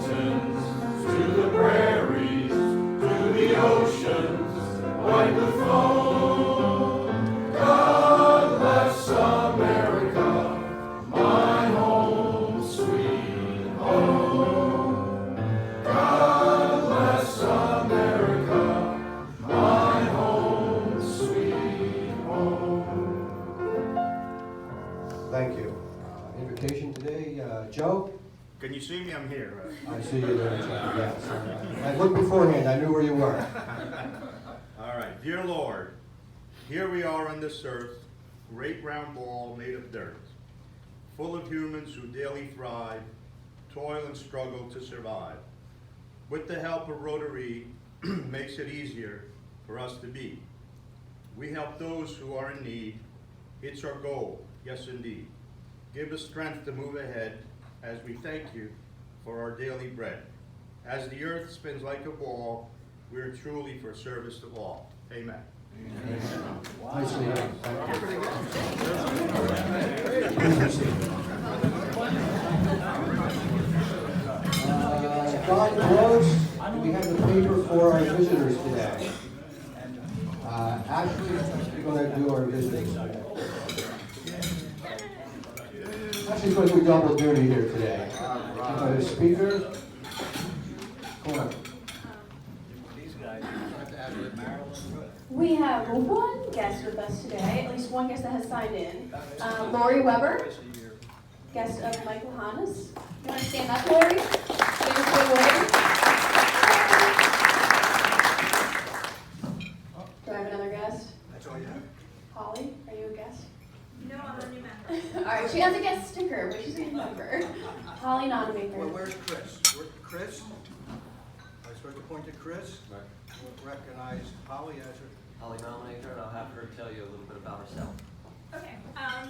mountains, to the prairies, to the oceans, wipe the foam. God bless America, my home, sweet home. God bless America, my home, sweet home. Thank you. Invitation today, Joe? Can you see me? I'm here. I see you there, Joe. Yes. I looked beforehand. I knew where you were. All right. Dear Lord, here we are on this earth, great round ball made of dirt, full of humans who daily thrive, toil and struggle to survive. With the help of Rotary, makes it easier for us to be. We help those who are in need. It's our goal, yes indeed. Give us strength to move ahead as we thank you for our daily bread. As the earth spins like a ball, we are truly for service to all. Amen. Nicely done. Don Gross, do we have the paper for our visitors today? Ashley is going to do our visitors today. Ashley's going to do double duty here today. The speaker. Come on. We have one guest with us today, at least one guest that has signed in. Lori Weber, guest of Michael Hannes. You want to stand up, Lori? Stand up, Lori. Do I have another guest? That's all you have. Holly, are you a guest? No, I'm a new member. All right, she has a guest sticker, but she's a new member. Holly Nonamaker. Well, where's Chris? Chris? I was supposed to point to Chris. Right. We'll recognize Holly as her. Holly nominator, and I'll have her tell you a little bit about herself. Okay. Hi,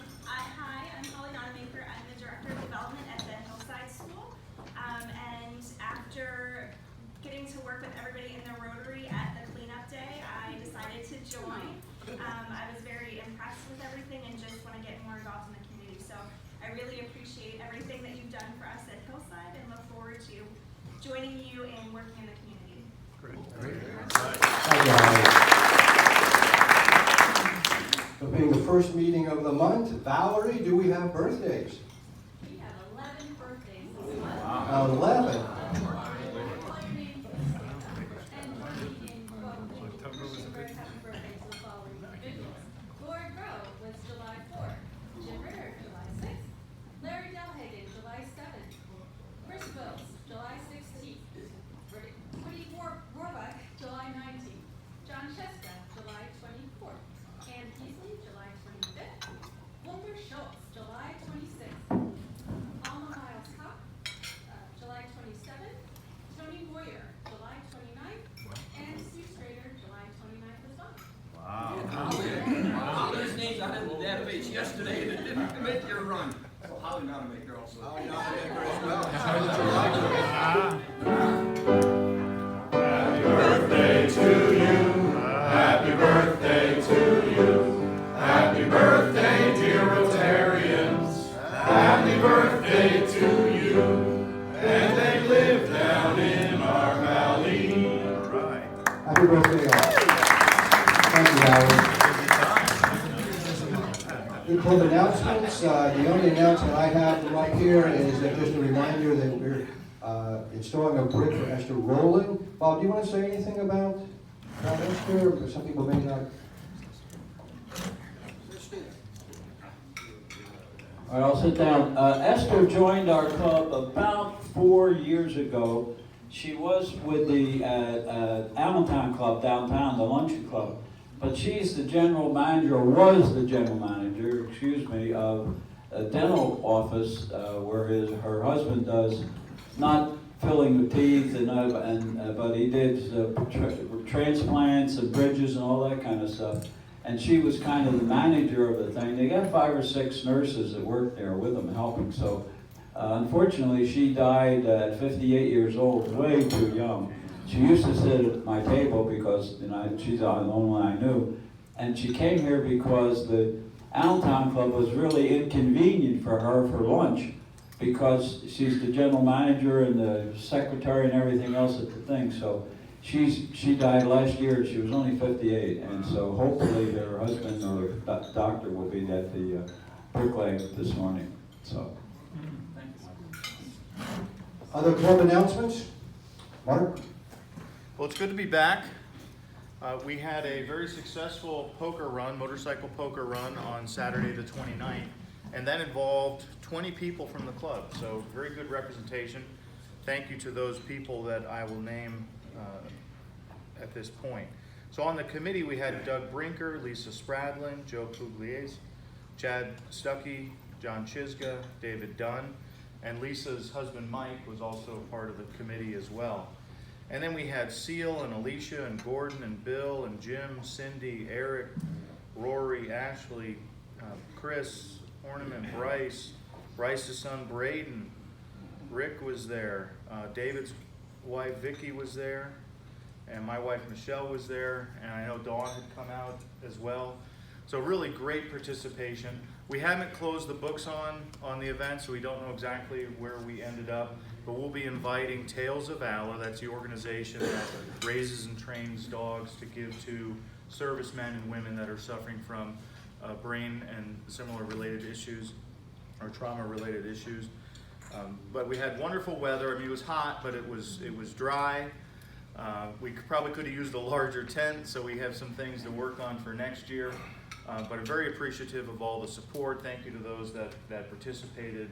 I'm Holly Nonamaker. I'm the Director of Development at the Hillside School. And after getting to work with everybody in the Rotary at the cleanup day, I decided to join. I was very impressed with everything and just want to get more involved in the community. So I really appreciate everything that you've done for us at Hillside and look forward to joining you and working in the community. Thank you, Holly. So being the first meeting of the month, Valerie, do we have birthdays? We have 11 birthdays. 11. Lorah was July 4th. Jim Ritter, July 6th. Larry Delhagen, July 7th. Chris Wills, July 16th. Woody Warbuck, July 19th. John Cheska, July 24th. Ann Peasley, July 25th. Wilbur Schultz, July 26th. Alma Miles Kopp, July 27th. Tony Boyer, July 29th. And Steve Strader, July 29th as well. All those names I had in the database yesterday and it didn't make your run. So Holly Nonamaker also. Holly Nonamaker as well. Happy birthday to you. Happy birthday to you. Happy birthday, dear Rotarians. Happy birthday to you. And they live down in our valley. All right. Happy birthday, all. Thank you, Howard. Good club announcements. The only announcement I have from up here is just a reminder that we're installing a brick for Esther Rowland. Bob, do you want to say anything about Esther? Because some people may not. All right, I'll sit down. Esther joined our club about 4 years ago. She was with the Allentown Club downtown, the Luncheon Club. But she's the general manager, or was the general manager, excuse me, of a dental office where her husband does, not filling the teeth, but he did transplants and bridges and all that kind of stuff. And she was kind of the manager of the thing. They got 5 or 6 nurses that worked there with them helping. So unfortunately, she died at 58 years old, way too young. She used to sit at my table because she's the only one I knew. And she came here because the Allentown Club was really inconvenient for her for lunch. because she's the general manager and the secretary and everything else at the thing. So she died last year. She was only 58, and so hopefully her husband or doctor will be at the bricklaying this morning. So. Thank you. Other club announcements? Mark? Well, it's good to be back. We had a very successful poker run, motorcycle poker run on Saturday the 29th, and that involved 20 people from the club, so very good representation. Thank you to those people that I will name at this point. So on the committee we had Doug Brinker, Lisa Spradlin, Joe Pugliese, Chad Stuckey, John Chisga, David Dunn, and Lisa's husband Mike was also a part of the committee as well. And then we had Seal and Alicia and Gordon and Bill and Jim, Cindy, Eric, Rory, Ashley, Chris, Ornament, Bryce's son Braden, Rick was there, David's wife Vicky was there, and my wife Michelle was there, and I know Dawn had come out as well. So really great participation. We haven't closed the books on the event, so we don't know exactly where we ended up, but we'll be inviting Tales of Valor, that's the organization that raises and trains dogs to give to servicemen and women that are suffering from brain and similar related issues or trauma related issues. But we had wonderful weather. I mean, it was hot, but it was dry. We probably could have used a larger tent, so we have some things to work on for next year. But I'm very appreciative of all the support. Thank you to those that participated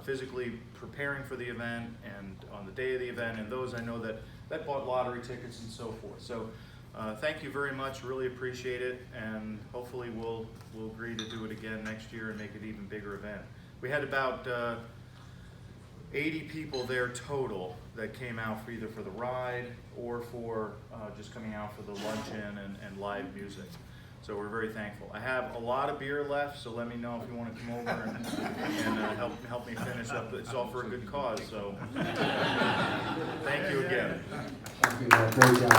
physically preparing for the event and on the day of the event, and those I know that bought lottery tickets and so forth. So thank you very much, really appreciate it, and hopefully we'll agree to do it again next year and make it an even bigger event. We had about 80 people there total that came out for either for the ride or for just coming out for the luncheon and live music. So we're very thankful. I have a lot of beer left, so let me know if you want to come over and help me finish up. It's all for a good cause, so thank you again. Thank you, great job.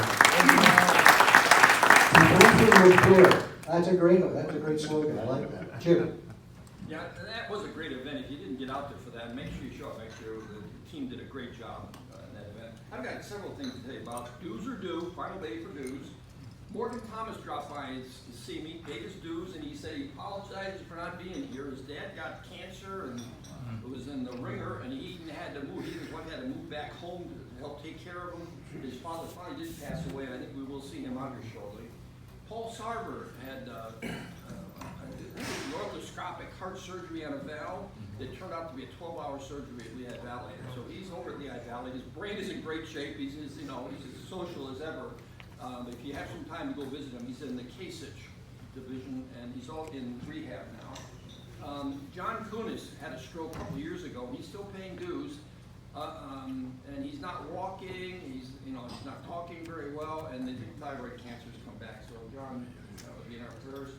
Drinking with beer. That's a great slogan. I like that. Jim? Yeah, that was a great event. If you didn't get out there for that, make sure you show up. Make sure the team did a great job in that event. I've got several things to tell you about. Dues are due, final day for dues. Morgan Thomas dropped by to see me, paid his dues, and he said he apologized for not being here. His dad got cancer and it was in the ringer, and he even had to move. He had to move back home to help take care of him. His father finally did pass away, and I think we will see him out here shortly. Paul Sarver had orthoscopic heart surgery on a valve. It turned out to be a 12-hour surgery at Lehigh Valley. So he's over at Lehigh Valley. His brain is in great shape. He's as social as ever. If you have some time to go visit him, he's in the Kasich division, and he's all in rehab now. John Kunis had a stroke a couple years ago. He's still paying dues, and he's not walking. He's not talking very well, and the thyroid cancer has come back. So John would be in our prayers.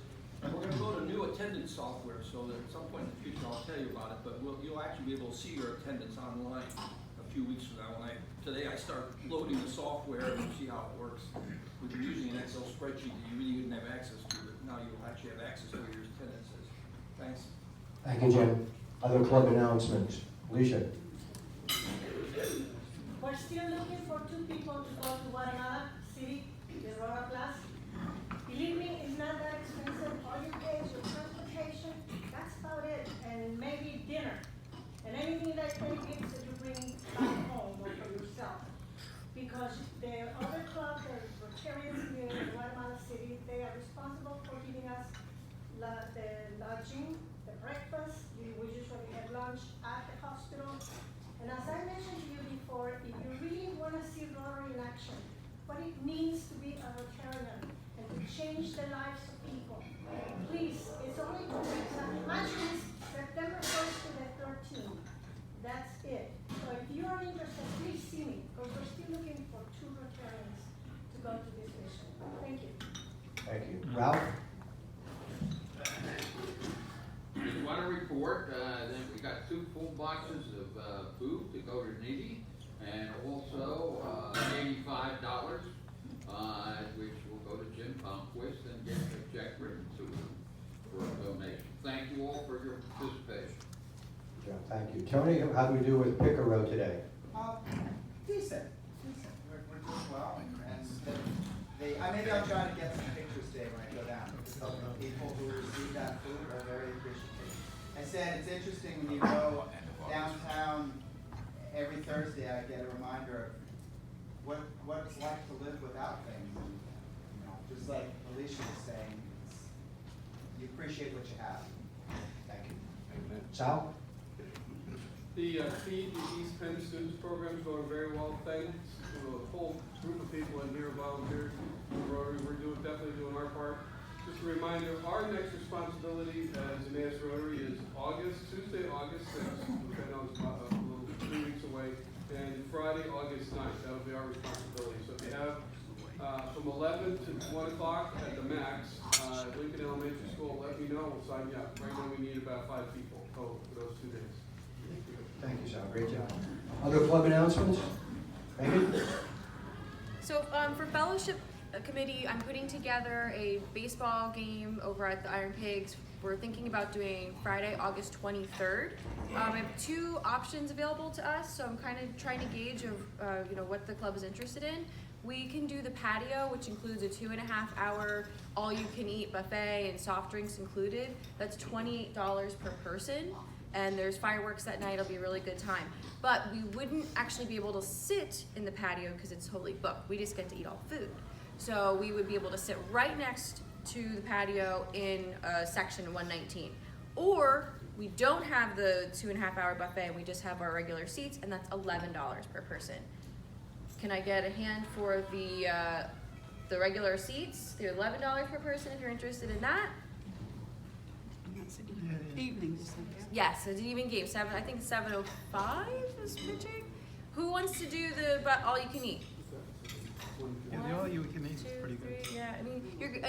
And we're going to go to new attendance software, so that at some point in the future I'll tell you about it. But you'll actually be able to see your attendance online a few weeks from now. Today I start loading the software and see how it works. We've been using an Excel spreadsheet that you really wouldn't have access to, but now you'll actually have access to your attendances. Thanks. Thank you, Jim. Other club announcements? Alicia? We're still looking for 2 people to go to Guatemala City, the Lorah class. Believe me, it's not that expensive. All you pay is your transportation. That's about it. And maybe dinner. And anything like any gifts that you bring back home or for yourself. Because the other club, the Rotarians here in Guatemala City, they are responsible for giving us the lodging, the breakfast. We usually have lunch at the hospital. And as I mentioned to you before, if you really want to see Rotary in action, what it means to be a Rotarian and to change the lives of people, please, it's only 2 weeks. Now imagine it's September 1st to the 13th. That's it. So if you are interested, please see me, because we're still looking for 2 Rotarians to go to this mission. Thank you. Thank you. Ralph? Just want to report that we got 2 full boxes of food to go to needy, and also $85, which will go to Jim Palmquist and get a check written to him for a donation. Thank you all for your participation. Yeah, thank you. Tony, how do we do with Picaro today? Decent. We're doing well, and maybe I'll try to get some pictures today when I go down. Because the people who receive that food are very appreciative. I said it's interesting when you go downtown every Thursday. I get a reminder of what it's like to live without things. And, just like Alicia was saying, you appreciate what you have. Thank you. Sal? The Feed the East Penn Students Program is going very well, thanks to a whole group of people in here, volunteers, Rotary, we're definitely doing our part. Just a reminder, our next responsibility as a Mass Rotary is Tuesday, August 6th, which I know is about a little 3 weeks away, and Friday, August 9th, that'll be our responsibility. So if you have from 11 to 1 o'clock at the max, at Lincoln Elementary School, let me know, we'll sign you up. Right now we need about 5 people total for those 2 days. Thank you, Sal. Great job. Other club announcements? Megan? So for Fellowship Committee, I'm putting together a baseball game over at the Iron Pigs. We're thinking about doing Friday, August 23rd. I have 2 options available to us, so I'm kind of trying to gauge of what the club is interested in. We can do the patio, which includes a 2.5-hour all-you-can-eat buffet and soft drinks included. That's $28 per person. And there's fireworks that night. It'll be a really good time. But we wouldn't actually be able to sit in the patio because it's totally booked. We just get to eat all food. So we would be able to sit right next to the patio in section 119. Or we don't have the 2.5-hour buffet and we just have our regular seats, and that's $11 per person. Can I get a hand for the regular seats? They're $11 per person if you're interested in that. Evenings. Yes, it's an even game. I think 7:05 is pitching. Who wants to do the all you can eat? Yeah, the all you can eat is 2, pretty good. 3, yeah, I mean,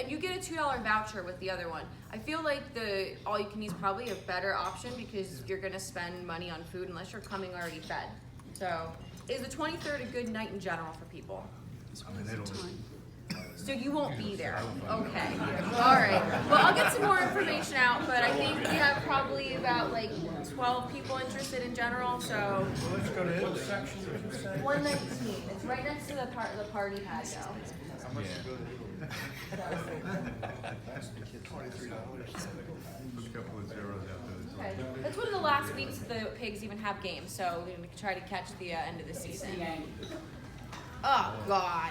you get a $2 voucher with the other one. I feel like the all you can eat is probably a better option because you're gonna spend money on food unless you're coming already fed. So, is the 23rd a good night in general for people? So you won't be there. Okay. All right. Well, I'll get some more information out, but I think we have probably about 12 people interested in general. So. Let's go to his section. 119. It's right next to the party patio. How much to go to? $23. Put a couple of zeros out there. Okay. That's one of the last weeks the Pigs even have games, so we can try to catch the end of the season. Oh God.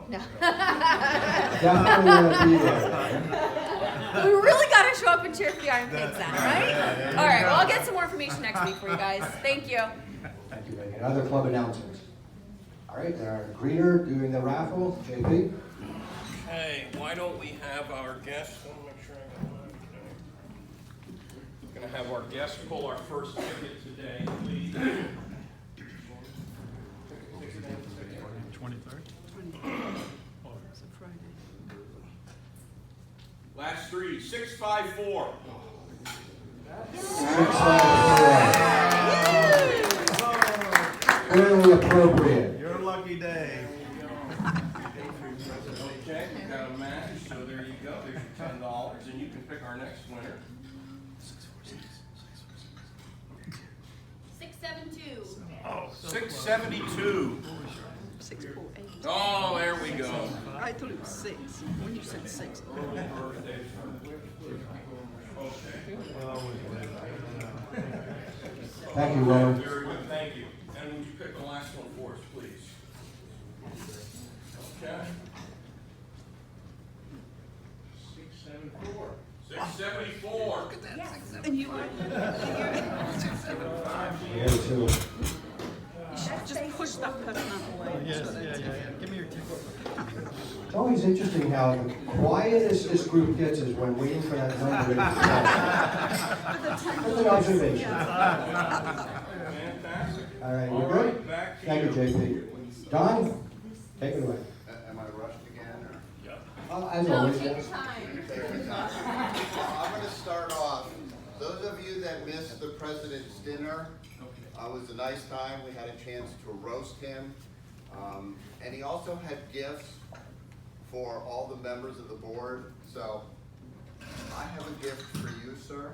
No. Definitely want to be there. We really got to show up and cheer for the Iron Pigs then, right? All right, well, I'll get some more information next week for you guys. Thank you. Thank you, Megan. Other club announcements? All right, our greeter doing the raffle, JP. Okay, why don't we have our guests, let me make sure I got mine today. We're gonna have our guests pull our first ticket today, please. 23rd? It's a Friday. Last 3, 654. 654. Really appropriate. Your lucky day. Okay, you got a match, so there you go. There's your $10, and you can pick our next winner. 672. Oh, 672. 648. Oh, there we go. I thought it was 6. When you said 6. Thank you, Ron. Very good, thank you. And would you pick the last one for us, please? Okay. 674. 674. And you Yeah, too. just push that person out of the way. Yes, yeah. Give me your ticket. It's always interesting how the quietest this group gets is when waiting for that number to That's an observation. Fantastic. All right, All we're right, good? back to Thank you, JP. Don, take it away. Am I rushed again, or? Yep. As No, always, take your yes. time. I'm gonna start off, those of you that missed the president's dinner, it was a nice time, we had a chance to roast him. And he also had gifts for all the members of the board, so I have a gift for you, sir.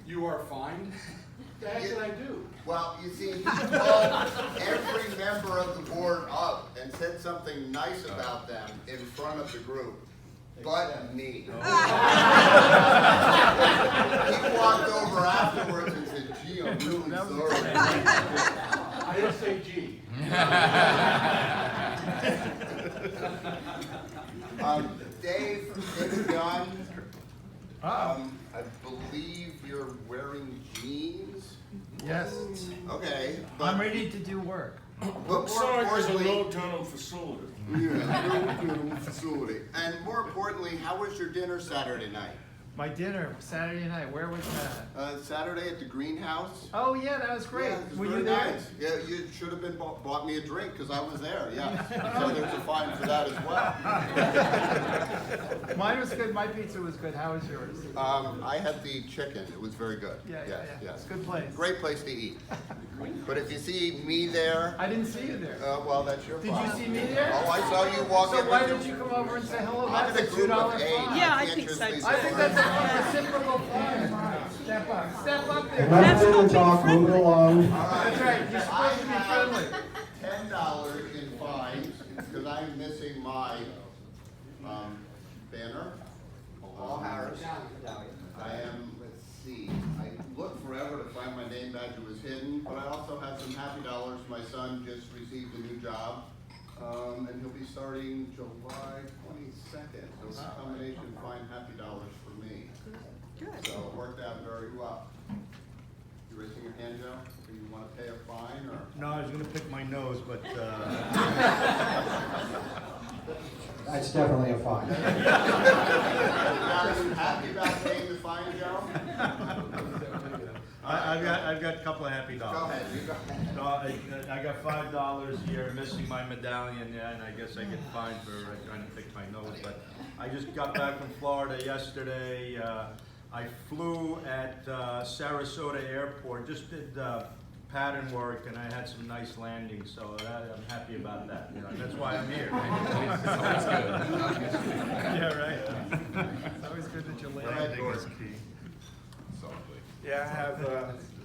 You are fined? What the heck did I do? Well, you see, he called every member of the board up and said something nice about them in front of the group, but me. He walked over afterwards and said, gee, I'm really sorry. I didn't say G. Dave, it's done. I believe you're wearing jeans? Yes. Okay. I'm ready to do work. But more importantly, tunnel facility. yeah, no facility. And more importantly, how was your dinner Saturday night? My dinner Saturday night. Where was that? Saturday at the greenhouse. Oh yeah, that was great. Yeah, it was Were very you there? nice. Yeah, you should have been bought me a drink because I was there. Yeah. So there's a fine for that as well. Mine was good. My pizza was good. How was yours? I had the chicken. It was very good. Yeah, yes, yeah. Yes. It's a good place. Great place to eat. But if you see me there, I didn't see you there. well, that's your Did fault. you see me there? Oh, I saw you walk in. So why didn't you come over and say hello? I'm That's in a a group of $2 eight. fine. Yeah, I can't think just so. leave I think someone. that's a reciprocal fine. Step up. Step up there. Enough to talk, move it along. That's right. You're supposed to be friendly. $10 in fines because I'm missing my banner. Paul Harris. I am, let's see, I looked forever to find my name badge, it was hidden, but I also have some happy dollars. My son just received a new job, and he'll be starting July 22nd. So it's a combination fine happy dollars for me. Good. So it worked out very well. You raising your hand, Joe? Do you want to pay a fine or? No, I was gonna pick my nose, but, That's definitely a fine. Are you happy about paying the fine, Joe? I've got a couple of happy dollars. Go ahead, you go ahead. No, I got $5 here, missing my medallion, yeah, and I guess I get fined for trying to pick my nose, but I just got back from Florida yesterday. I flew at Sarasota Airport, just did pattern work, and I had some nice landings, so I'm happy about that. You know, that's why I'm here. That's good. Yeah, right. It's always good that you land. Landing is key. Yeah, I have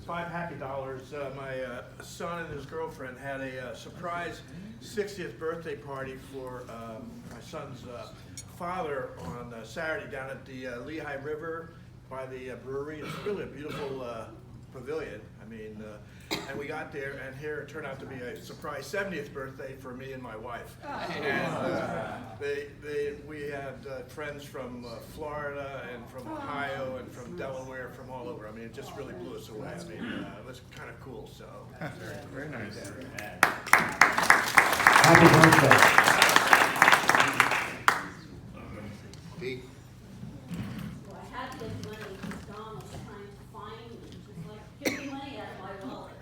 $5 happy dollars. My son and his girlfriend had a surprise 60th birthday party for my son's father on Saturday down at the Lehigh River by the brewery. It's really a beautiful pavilion. I mean, and we got there, and here it turned out to be a surprise 70th birthday for me and my wife. And we had friends from Florida and from Ohio and from Delaware, from all over. I mean, it just really blew us away. I mean, it was kind of cool. So Very nice. Happy birthday. Pete? Well, I had to get money because Don was trying to find me. She's like, give me money out of my wallet.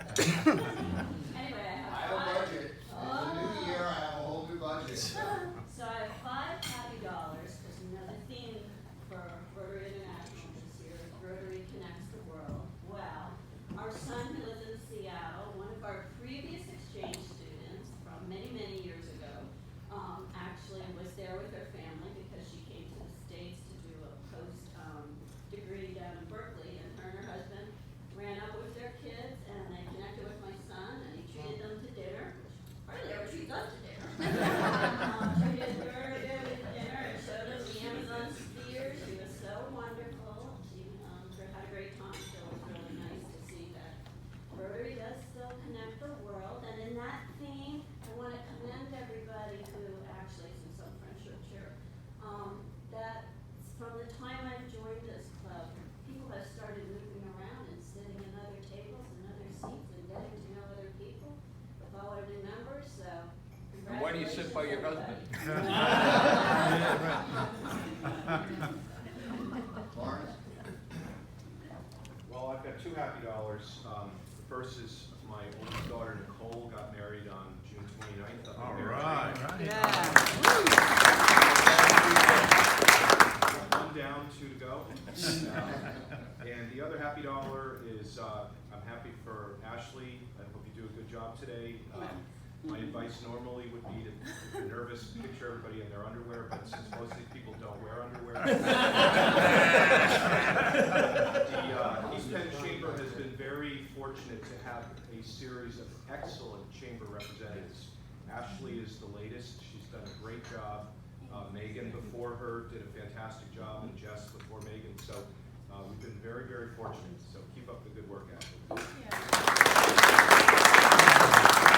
Anyway, I have a budget. It's a new year, I have a whole new budget. So I have $5 happy dollars. There's another theme for Rotary International this year. Rotary connects the world. Well, our son who lives in Seattle, one of our previous exchange students from many, many years ago, actually was there with her family because she came to the States to do a post degree down in Berkeley, and her husband ran up with their kids, and they connected with my son, and he treated them to dinner, which hardly ever treats us to dinner. Treated her to dinner and showed us the Amazon spheres. She was so wonderful. She had a great time, so it was really nice to see that Rotary does still connect the world. And in that theme, I want to commend everybody who actually, since I'm friendship chair, that from the time I've joined this club, people have started moving around and sitting in other tables and other seats and getting to know other people with all our new members. So And why do you sit by your husband? Lawrence? Well, I've got $2 happy dollars. The first is my oldest daughter Nicole got married on June 29th. All right. One down, 2 to go. And the other happy dollar is I'm happy for Ashley. I hope you do a good job today. My advice normally would be to, if you're nervous, picture everybody in their underwear, but since most of these people don't wear underwear. The East Penn Chamber has been very fortunate to have a series of excellent chamber representatives. Ashley is the latest. She's done a great job. Megan before her did a fantastic job, and Jess before Megan. So we've been very, very fortunate. So keep up the good work, Ashley.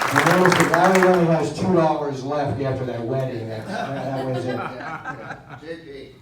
You notice that Larry only has $2 left after that wedding. That was it. JP.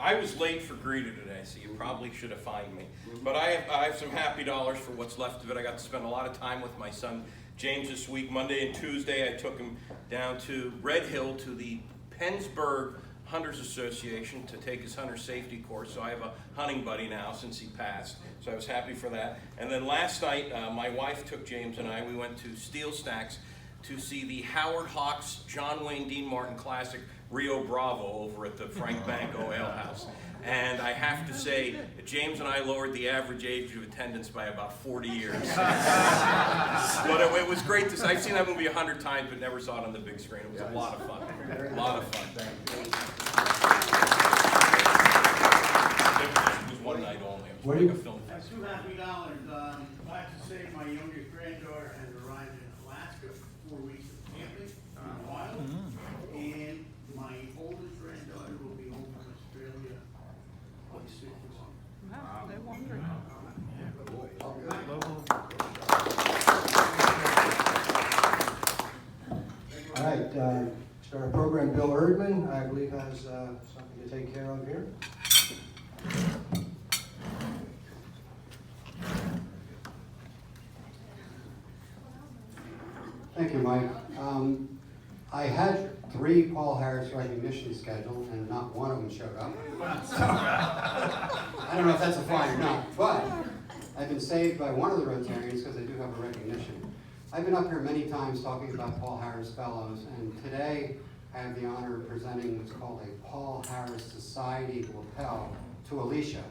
I was late for greeter today, so you probably should have fined me. But I have some happy dollars for what's left of it. I got to spend a lot of time with my son James this week. Monday and Tuesday, I took him down to Red Hill to the Pennsburg Hunters Association to take his hunter safety course. So I have a hunting buddy now since he passed. So I was happy for that. And then last night, my wife took James and I, we went to Steel Stacks to see the Howard Hawks John Wayne Dean Martin Classic Rio Bravo over at the Frank Banco Ale House. And I have to say, James and I lowered the average age of attendance by about 40 years. But it was great to see. I've seen that movie 100 times, but never saw it on the big screen. It was a lot of fun. A lot of fun. It was one night only. It was like a film festival. $2 happy. I have to say my youngest granddaughter has arrived in Alaska for 4 weeks of camping in the wild. And my oldest granddaughter will be home from Australia on 6 weeks. Wow, they're wondering. All right, start our program. Bill Erdman, I believe, has something to take care of here. Thank you, Mike. I had 3 Paul Harris recognitions scheduled, and not one of them showed up. I don't know if that's a fine or not, but I've been saved by one of the Rotarians because I do have a recognition. I've been up here many times talking about Paul Harris Fellows, and today I have the honor of presenting what's called a Paul Harris Society lapel to Alicia.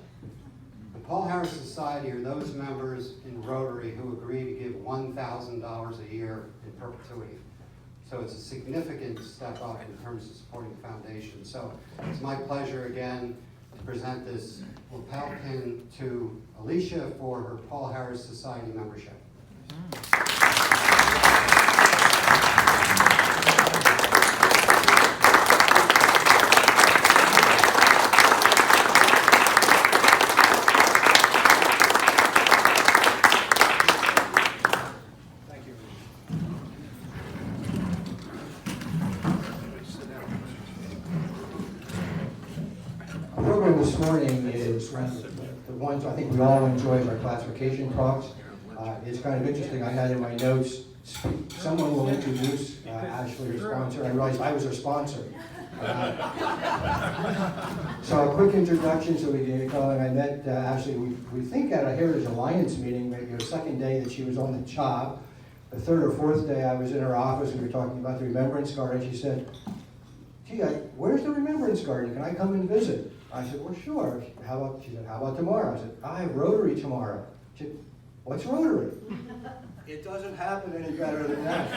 The Paul Harris Society are those members in Rotary who agree to give $1,000 a year in perpetuity. So it's a significant step up in terms of supporting the foundation. So it's my pleasure again to present this lapel pin to Alicia for her Paul Harris Society membership. Our program this morning is one of the ones I think we all enjoy, our classification talks. It's kind of interesting. I had in my notes, someone will introduce Ashley, her sponsor. I realized I was her sponsor. So a quick introduction so we can get going. I met Ashley, we think at a Heritage Alliance meeting, maybe the second day that she was on the job. The third or fourth day I was in her office, we were talking about the Remembrance Garden. She said, gee, where's the Remembrance Garden? Can I come and visit? I said, well, sure. She said, how about tomorrow? I said, I have Rotary tomorrow. She said, what's Rotary? It doesn't happen any better than that,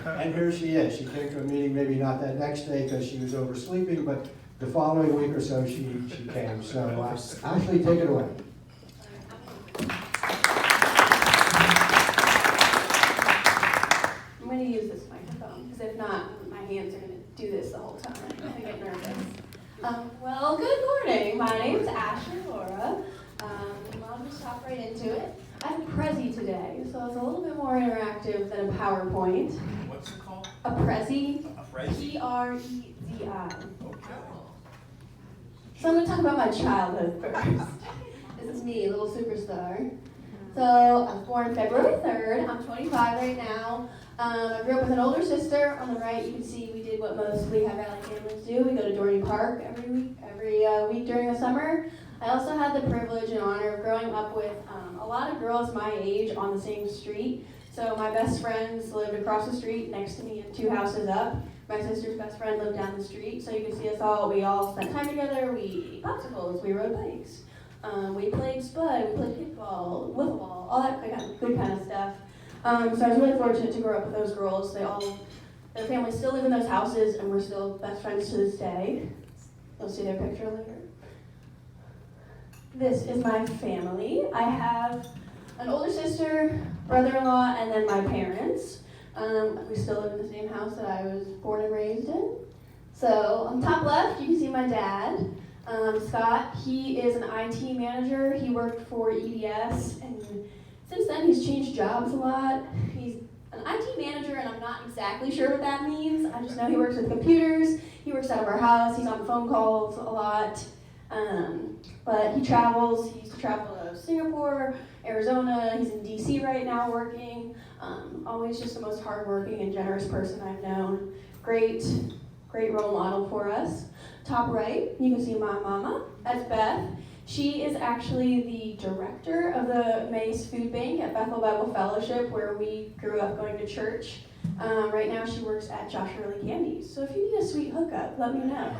folks. And here she is. She came to a meeting, maybe not that next day because she was oversleeping, but the following week or so she came. So Ashley, take it away. I'm going to use this microphone because if not, my hands are going to do this the whole time. I'm going to get nervous. Well, good morning. My name's Ashley Lorah. I'll just hop right into it. I'm Prezi today, so it's a little bit more interactive than a PowerPoint. What's it called? A Prezi. A Prezi? P-R-E-Z-I. Okay. So I'm going to talk about my childhood first. This is me, a little superstar. So I was born February 3rd. I'm 25 right now. I grew up with an older sister. On the right, you can see we did what most Lehigh Valley families do. We go to Dorney Park every week during the summer. I also had the privilege and honor of growing up with a lot of girls my age on the same street. So my best friends lived across the street next to me and 2 houses up. My sister's best friend lived down the street. So you can see us all, we all spent time together. We ate popsicles, we rode bikes. We played spud, we played kickball, wiffle ball, all that good kind of stuff. So I was really fortunate to grow up with those girls. Their families still live in those houses, and we're still best friends to this day. You'll see their picture later. This is my family. I have an older sister, brother-in-law, and then my parents. We still live in the same house that I was born and raised in. So on top left, you can see my dad, Scott. He is an IT manager. He worked for EDS, and since then he's changed jobs a lot. He's an IT manager, and I'm not exactly sure what that means. I just know he works with computers. He works out of our house. He's on phone calls a lot. But he travels. He used to travel to Singapore, Arizona. He's in DC right now working. Always just the most hardworking and generous person I've known. Great role model for us. Top right, you can see my mama. That's Beth. She is actually the director of the Mace Food Bank at Bethel Bible Fellowship, where we grew up going to church. Right now she works at Josh Early Candies. So if you need a sweet hookup, let me know.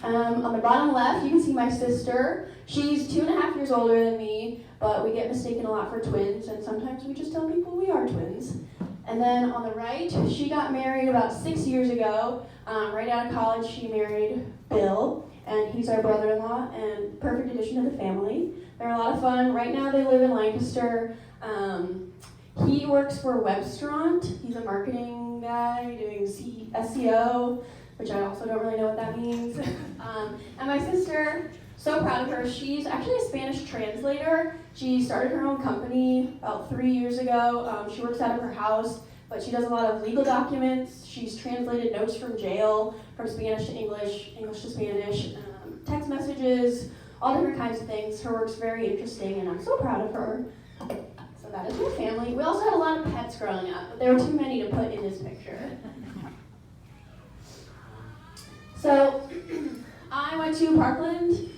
On the bottom left, you can see my sister. She's 2.5 years older than me, but we get mistaken a lot for twins, and sometimes we just tell people we are twins. And then on the right, she got married about 6 years ago. Right out of college, she married Bill, and he's our brother-in-law, and perfect addition to the family. They're a lot of fun. Right now, they live in Lancaster. He works for Webstaurant. He's a marketing guy doing SEO, which I also don't really know what that means. And my sister, so proud of her. She's actually a Spanish translator. She started her own company about 3 years ago. She works out of her house, but she does a lot of legal documents. She's translated notes from jail, from Spanish to English, English to Spanish, text messages, all different kinds of things. Her work's very interesting, and I'm so proud of her. So that is my family. We also had a lot of pets growing up, but there were too many to put in this picture. So I went to Parkland.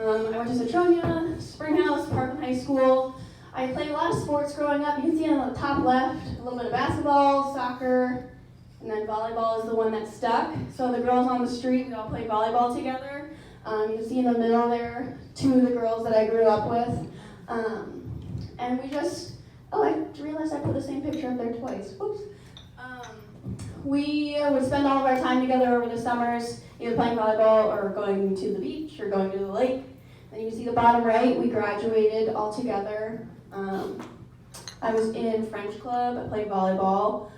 I went to Citronia, Springhouse, Parkland High School. I played a lot of sports growing up. You can see on the top left, a little bit of basketball, soccer, and then volleyball is the one that stuck. So the girls on the street, we all played volleyball together. You can see in the middle there, 2 of the girls that I grew up with. And we just, I realized I put the same picture up there twice. Whoops. We would spend all of our time together over the summers, either playing volleyball or going to the beach or going to the lake. Then you can see the bottom right, we graduated all together. I was in French club, I played volleyball.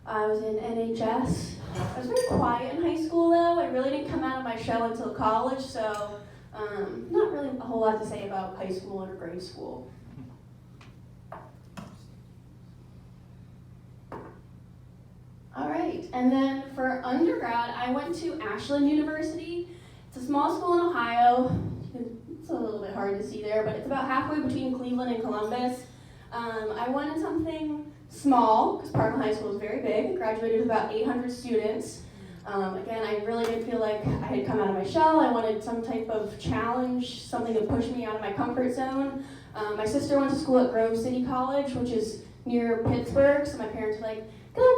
I was in NHS. I was very quiet in high school though. I really didn't come out of my shell until college, so not really a whole lot to say about high school or grade school. All right, and then for undergrad, I went to Ashland University. It's a small school in Ohio. It's a little bit hard to see there, but it's about halfway between Cleveland and Columbus. I wanted something small, because Parkland High School is very big. I graduated with about 800 students. Again, I really didn't feel like I had come out of my shell. I wanted some type of challenge, something to push me out of my comfort zone. My sister went to school at Grove City College, which is near Pittsburgh, so my parents were like, go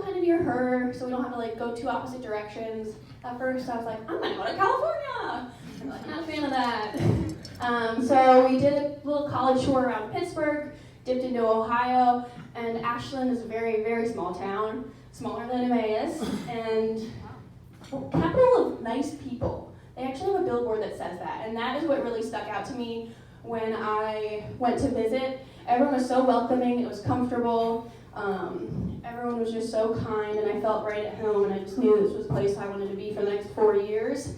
kind of near her, so we don't have to like go 2 opposite directions. At first, I was like, I'm gonna go to California. I'm like, not a fan of that. So we did a little college tour around Pittsburgh, dipped into Ohio, and Ashland is a very, very small town, smaller than Emmaus, and capital of nice people. They actually have a billboard that says that, and that is what really stuck out to me when I went to visit. Everyone was so welcoming, it was comfortable. Everyone was just so kind, and I felt right at home, and I just knew this was the place I wanted to be for the next 4 years.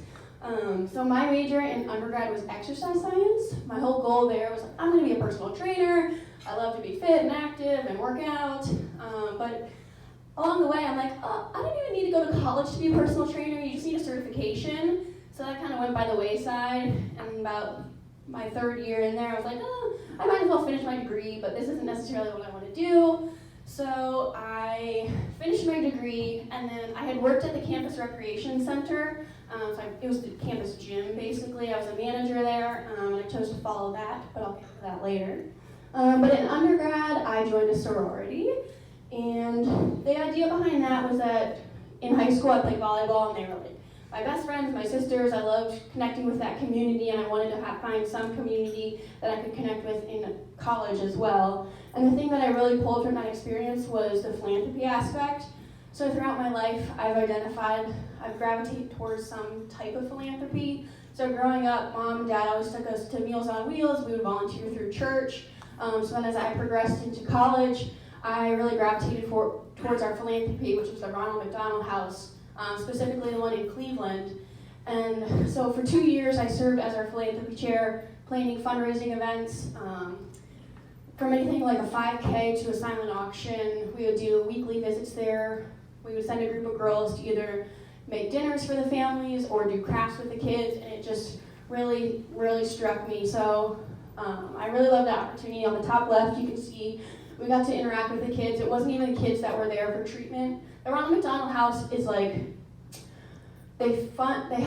So my major in undergrad was exercise science. My whole goal there was, I'm going to be a personal trainer. I love to be fit and active and work out. But along the way, I'm like, I don't even need to go to college to be a personal trainer. You just need a certification. So that kind of went by the wayside. And about my 3rd year in there, I was like, I might as well finish my degree, but this isn't necessarily what I want to do. So I finished my degree, and then I had worked at the campus recreation center. It was the campus gym, basically. I was a manager there, and I chose to follow that, but I'll get to that later. But in undergrad, I joined a sorority, and the idea behind that was that in high school I played volleyball, and they were like, my best friends, my sisters. I loved connecting with that community, and I wanted to find some community that I could connect with in college as well. And the thing that I really pulled from that experience was the philanthropy aspect. So throughout my life, I've gravitated towards some type of philanthropy. So growing up, Mom and Dad always took us to Meals on Wheels. We would volunteer through church. So then as I progressed into college, I really gravitated towards our philanthropy, which was the Ronald McDonald House, specifically the one in Cleveland. And so for 2 years, I served as our philanthropy chair, planning fundraising events, from anything like a 5K to a silent auction. We would do weekly visits there. We would send a group of girls to either make dinners for the families or do crafts with the kids, and it just really, really struck me. So I really loved the opportunity. On the top left, you can see we got to interact with the kids. It wasn't even the kids that were there for treatment. The Ronald McDonald House is like, it's like a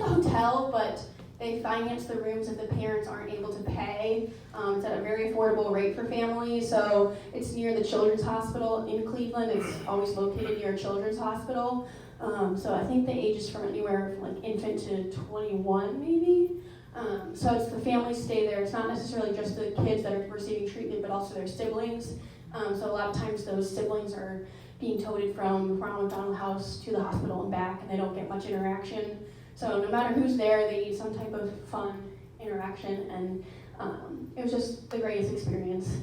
hotel, but they finance the rooms if the parents aren't able to pay. It's at a very affordable rate for families. So it's near the Children's Hospital in Cleveland. It's always located near a Children's Hospital. So I think the age is from anywhere from like infant to 21 maybe. So it's the families stay there. It's not necessarily just the kids that are receiving treatment, but also their siblings. So a lot of times those siblings are being toted from Ronald McDonald House to the hospital and back, and they don't get much interaction. So no matter who's there, they need some type of fun interaction, and it was just the greatest experience.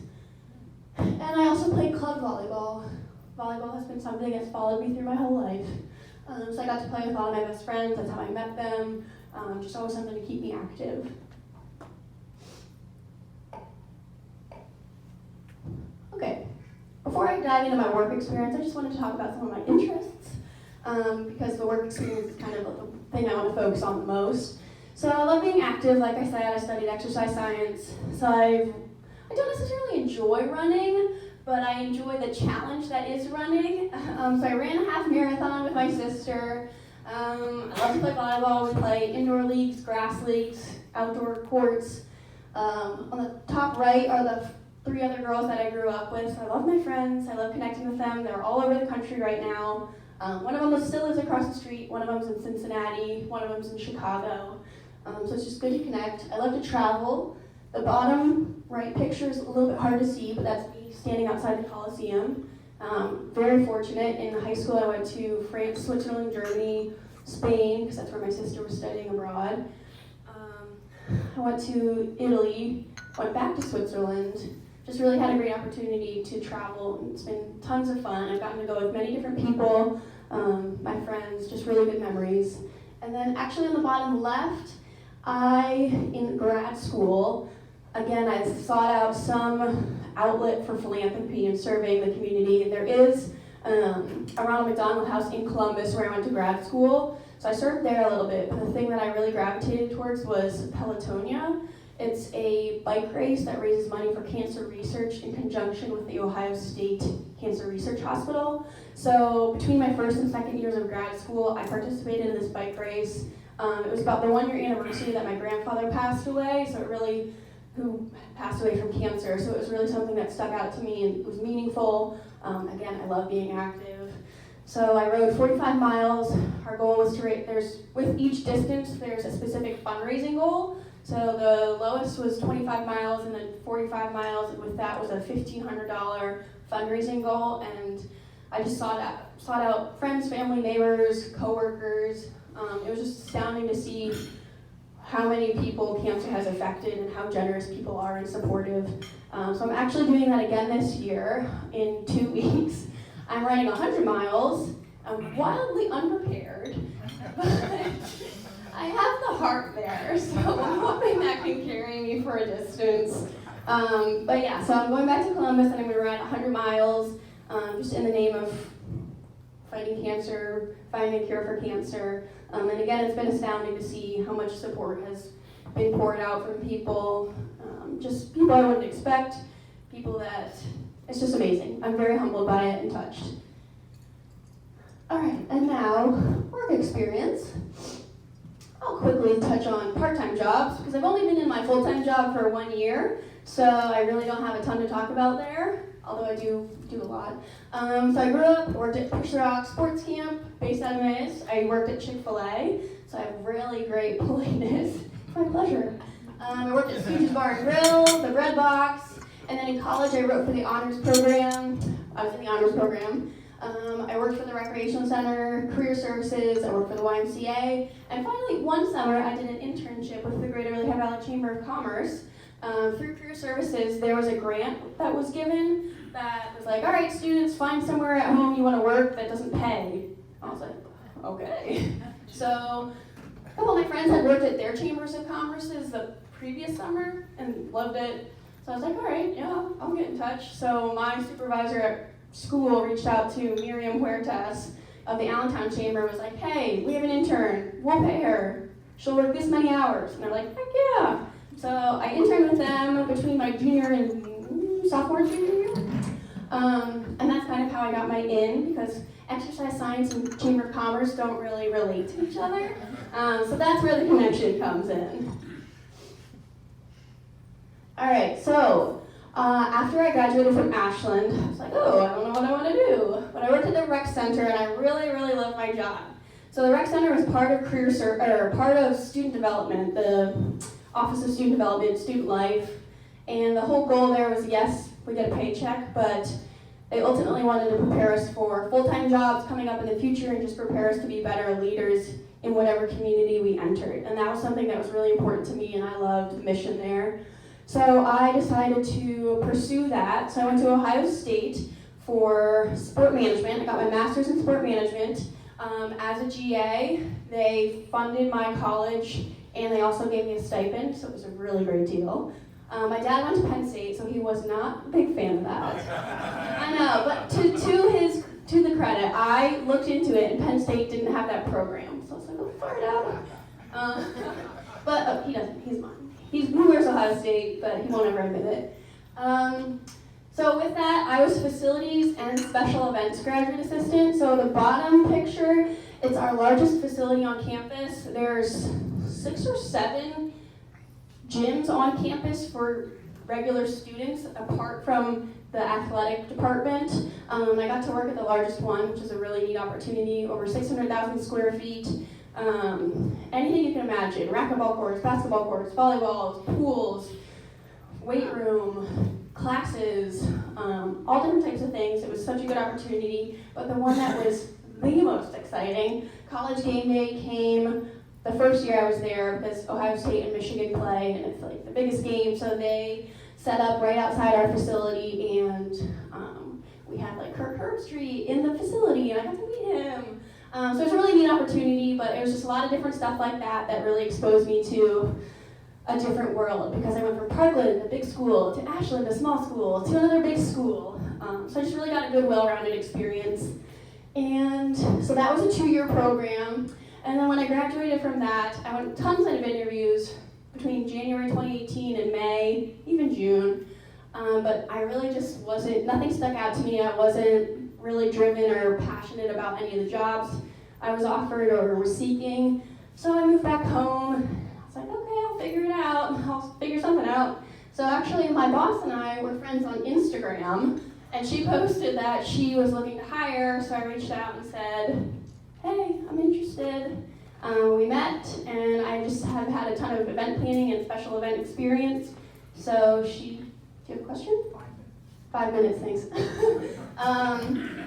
And I also played club volleyball. Volleyball has been something that's followed me through my whole life. So I got to play with all of my best friends. That's how I met them. Just always something to keep me active. Okay, before I dive into my work experience, I just want to talk about some of my interests, because the work experience is kind of the thing I want to focus on the most. So I love being active. Like I said, I studied exercise science. So I don't necessarily enjoy running, but I enjoy the challenge that is running. So I ran a half marathon with my sister. I love to play volleyball. We play indoor leagues, grass leagues, outdoor courts. On the top right are the 3 other girls that I grew up with. So I love my friends. I love connecting with them. They're all over the country right now. One of them still lives across the street. One of them's in Cincinnati. One of them's in Chicago. So it's just good to connect. I love to travel. The bottom right picture is a little bit hard to see, but that's me standing outside the Coliseum. Very fortunate. In high school, I went to France, Switzerland, Germany, Spain, because that's where my sister was studying abroad. I went to Italy, went back to Switzerland. Just really had a great opportunity to travel, and it's been tons of fun. I've gotten to go with many different people, my friends, just really good memories. And then actually on the bottom left, in grad school, again, I sought out some outlet for philanthropy and serving the community. There is a Ronald McDonald House in Columbus where I went to grad school, so I served there a little bit, but the thing that I really gravitated towards was Pelotonia. It's a bike race that raises money for cancer research in conjunction with the Ohio State Cancer Research Hospital. So between my first and second years of grad school, I participated in this bike race. It was about the 1-year anniversary that my grandfather passed away, who passed away from cancer. So it was really something that stuck out to me and was meaningful. Again, I love being active. So I rode 45 miles. Our goal was to with each distance, there's a specific fundraising goal. So the lowest was 25 miles and then 45 miles, and with that was a $1,500 fundraising goal. And I just sought out friends, family, neighbors, coworkers. It was just astounding to see how many people cancer has affected and how generous people are and supportive. So I'm actually doing that again this year in 2 weeks. I'm running 100 miles. I'm wildly unprepared, but I have the heart there, so I'm hoping that can carry me for a distance. But yeah, so I'm going back to Columbus and I'm going to run 100 miles just in the name of fighting cancer, finding a cure for cancer. And again, it's been astounding to see how much support has been poured out from people, just people I wouldn't expect, people that, it's just amazing. I'm very humbled by it and touched. All right, and now, work experience. I'll quickly touch on part-time jobs, because I've only been in my full-time job for 1 year, so I really don't have a ton to talk about there, although I do a lot. So I grew up, worked at Picture Rock Sports Camp, based out of Emmaus. I worked at Chick-fil-A, so I have really great politeness. It's my pleasure. I worked at Stooges Bar and Grill, the Bread Box, and then in college I wrote for the honors program. I was in the honors program. I worked for the Recreational Center, Career Services, I worked for the YMCA, and finally one summer I did an internship with the Greater Lehigh Valley Chamber of Commerce. Through Career Services, there was a grant that was given that was like, all right, students, find somewhere at home you want to work that doesn't pay. I was like, okay. So a couple of my friends had worked at their chambers of commerces the previous summer and loved it. So I was like, all right, yeah, I'll get in touch. So my supervisor at school reached out to Miriam Huertas of the Allentown Chamber and was like, hey, we have an intern, we'll pay her. She'll work this many hours. And they're like, heck yeah. So I interned with them between my junior and sophomore and junior year. And that's kind of how I got my in, because exercise science and Chamber of Commerce don't really relate to each other. So that's where the connection comes in. All right, so after I graduated from Ashland, I was like, oh, I don't know what I want to do. But I worked at the rec center, and I really, really loved my job. So the rec center was part of part of student development, the Office of Student Development, Student Life, and the whole goal there was, yes, we get a paycheck, but they ultimately wanted to prepare us for full-time jobs coming up in the future and just prepare us to be better leaders in whatever community we entered. And that was something that was really important to me, and I loved the mission there. So I decided to pursue that. So I went to Ohio State for sport management. I got my master's in sport management. As a GA, they funded my college, and they also gave me a stipend, so it was a really great deal. My dad went to Penn State, so he was not a big fan of that. I know, but to the credit, I looked into it, and Penn State didn't have that program, so I was like, oh, far it out. But he doesn't. He's mine. He wears Ohio State, but he won't ever admit it. So with that, I was facilities and special events graduate assistant. So the bottom picture, it's our largest facility on campus. There's 6 or 7 gyms on campus for regular students, apart from the athletic department. I got to work at the largest one, which is a really neat opportunity, over 600,000 square feet. Anything you can imagine, racquetball courts, basketball courts, volleyballs, pools, weight room, classes, all different types of things. It was such a good opportunity, but the one that was the most exciting, college game day came the first year I was there because Ohio State and Michigan play, and it's like the biggest game, so they set up right outside our facility, and we had like Kirk Herbstreit in the facility, and I got to meet him. So it was a really neat opportunity, but it was just a lot of different stuff like that that really exposed me to a different world, because I went from Parkland, a big school, to Ashland, a small school, to another big school. So I just really got a good, well-rounded experience. And so that was a 2-year program. And then when I graduated from that, I went tons of interviews between January 2018 and May, even June. But I really just nothing stuck out to me. I wasn't really driven or passionate about any of the jobs I was offered or was seeking. So I moved back home. I was like, okay, I'll figure it out. I'll figure something out. So actually my boss and I were friends on Instagram, and she posted that she was looking to hire, so I reached out and said, hey, I'm interested. We met, and I just have had a ton of event planning and special event experience. So do you have a question? 5 minutes, thanks.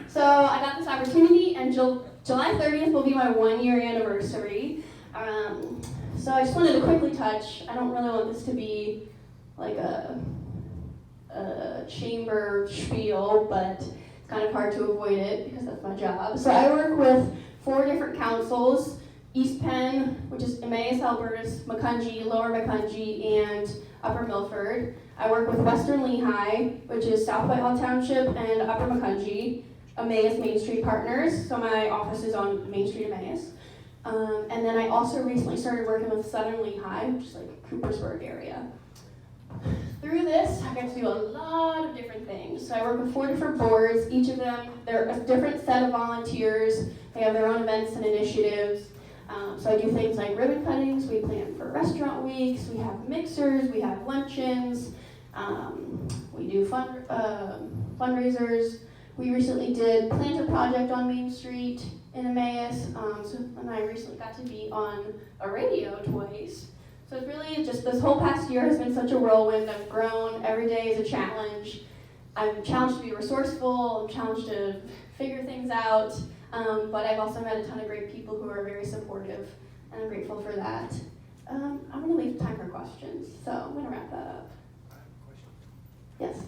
So I got this opportunity, and July 30th will be my 1-year anniversary. So I just wanted to quickly touch, I don't really want this to be like a chamber spiel, but it's kind of hard to avoid it because that's my job. So I work with 4 different councils: East Penn, which is Emmaus, Albertus, Macungie, Lower Macungie, and Upper Milford. I work with Western Lehigh, which is South Whitehall Township and Upper Macungie, Emmaus Main Street Partners, so my office is on Main Street, Emmaus. And then I also recently started working with Southern Lehigh, which is like Coopersburg area. Through this, I get to do a lot of different things. So I work with 4 different boards. Each of them, they're a different set of volunteers. They have their own events and initiatives. So I do things like ribbon cuttings. We plan for restaurant weeks. We have mixers. We have luncheons. We do fundraisers. We recently did Planter Project on Main Street in Emmaus, and I recently got to be on a radio twice. So it's really just, this whole past year has been such a whirlwind. I've grown. Every day is a challenge. I'm challenged to be resourceful. I'm challenged to figure things out. But I've also met a ton of great people who are very supportive, and I'm grateful for that. I'm going to leave time for questions, so I'm going to wrap that up. Yes?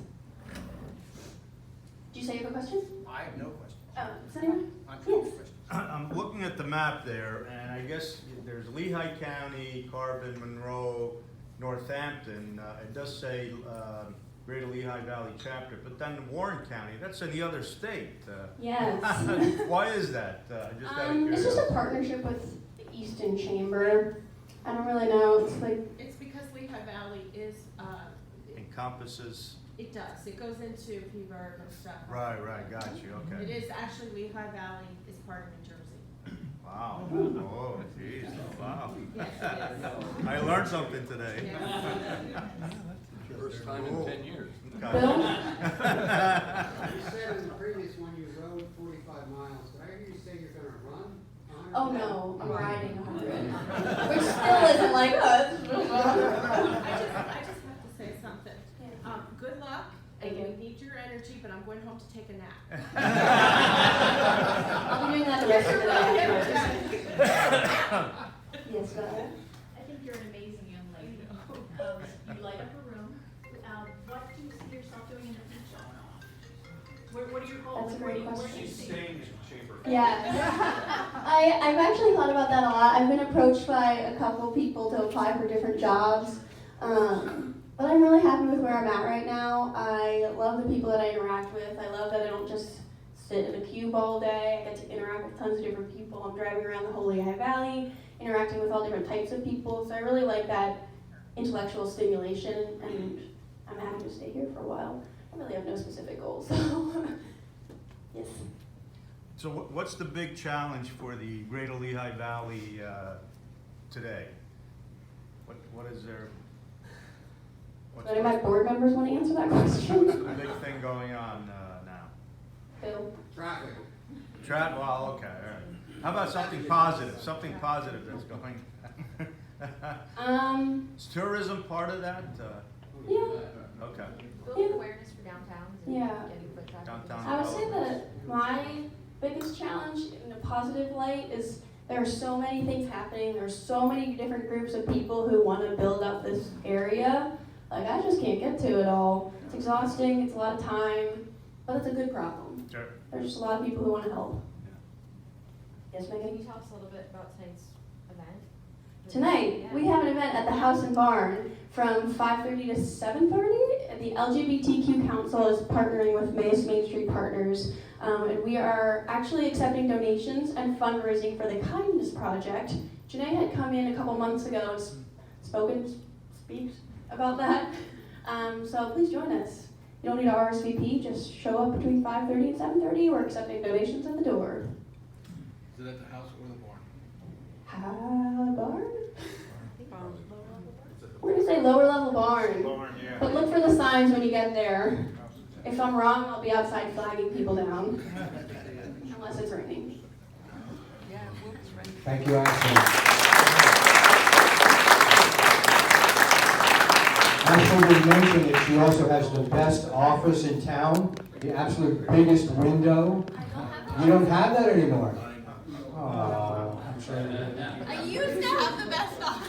Did you say you have a question? I have no question. Does anyone? Yes. I'm looking at the map there, and I guess there's Lehigh County, Carbon, Monroe, Northampton. It does say Greater Lehigh Valley chapter, but then Warren County, that's in the other state. Yes. Why is that? Just out of It's curiosity. just a partnership with the Easton Chamber. I don't really know. It's because Lehigh Valley is, Encompasses. it does. It goes into Peaburg and stuff. Right, got you, okay. It is actually Lehigh Valley is part of New Jersey. Wow. Oh, jeez. Wow. Yes, it is. I learned something today. First time in 10 years. Okay. You said in the previous one you rode 45 miles. Did I hear you say you're gonna run? Oh no, I'm riding 100. Which still isn't like us. I just have to say something. Good luck, and we need your energy, but I'm going home to take a nap. I'll be doing that the rest of the day. Yes, go ahead. I think you're an amazing young lady. You light up a room. What do you see yourself doing in the future? What are your goals? That's a great question. She's staying in chamber. Yeah. I've actually thought about that a lot. I've been approached by a couple people to apply for different jobs. But I'm really happy with where I'm at right now. I love the people that I interact with. I love that I don't just sit in a cube all day. I get to interact with tons of different people. I'm driving around the whole Lehigh Valley, interacting with all different types of people. So I really like that intellectual stimulation, and I'm happy to stay here for a while. I really have no specific goals, so yes. So what's the big challenge for the Greater Lehigh Valley today? What is there? Do any of my board members want to answer that question? What's the big thing going on now? Bill? Traffic. Well, okay, all right. How about something positive? Something positive that's going on. Is tourism part of that? Yeah. Okay. Building awareness for downtowns and Yeah. getting foot traffic. Downtown I would say that my biggest challenge in a positive light is there are so many things happening. There's so many different groups of people who want to build up this area. Like, I just can't get to it all. It's exhausting, it's a lot of time, but it's a good problem. Sure. There's just a lot of people who want to help. Yes, Can Megan? you tell us a little bit about tonight's event? Tonight, we have an event at the House and Barn from 5:30 to 7:30. The LGBTQ Council is partnering with Emmaus Main Street Partners, and we are actually accepting donations and fundraising for the Kindness Project. Janae had come in a couple months ago and speak about that. So please join us. You don't need to RSVP, just show up between 5:30 and 7:30. We're accepting donations at the door. Is it at the house or the barn? Barn? We're gonna say lower level barn. Yeah. But look for the signs when you get there. If I'm wrong, I'll be outside flagging people down. Unless it's raining. Thank you, Ashley. Ashley did mention that she also has the best office in town, the absolute biggest window. You don't have that anymore. Oh, I'm sorry. I used to have the best office.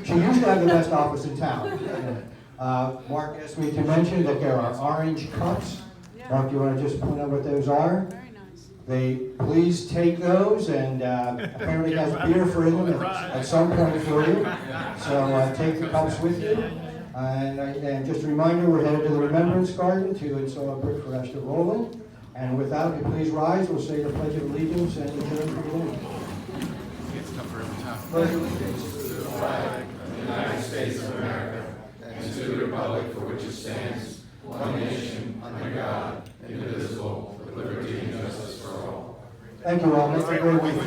She used to have the best office in town. Mark asked me to mention that there are orange cups. Mark, you want to just point out what those are? Very nice. Please take those, and apparently has beer for them at some point for you. So take the cups with you. And just a reminder, we're headed to the Remembrance Garden to install a brick for Esther Rowland. And with that, if you please rise, we'll say the Pledge of Allegiance and adjourn for the day. It's tougher every time. Pledge of Allegiance. To the flag of the United States of America, and to the republic for which it stands, one nation, under God, indivisible, with liberty and justice for all. Thank you all. Make it a great week.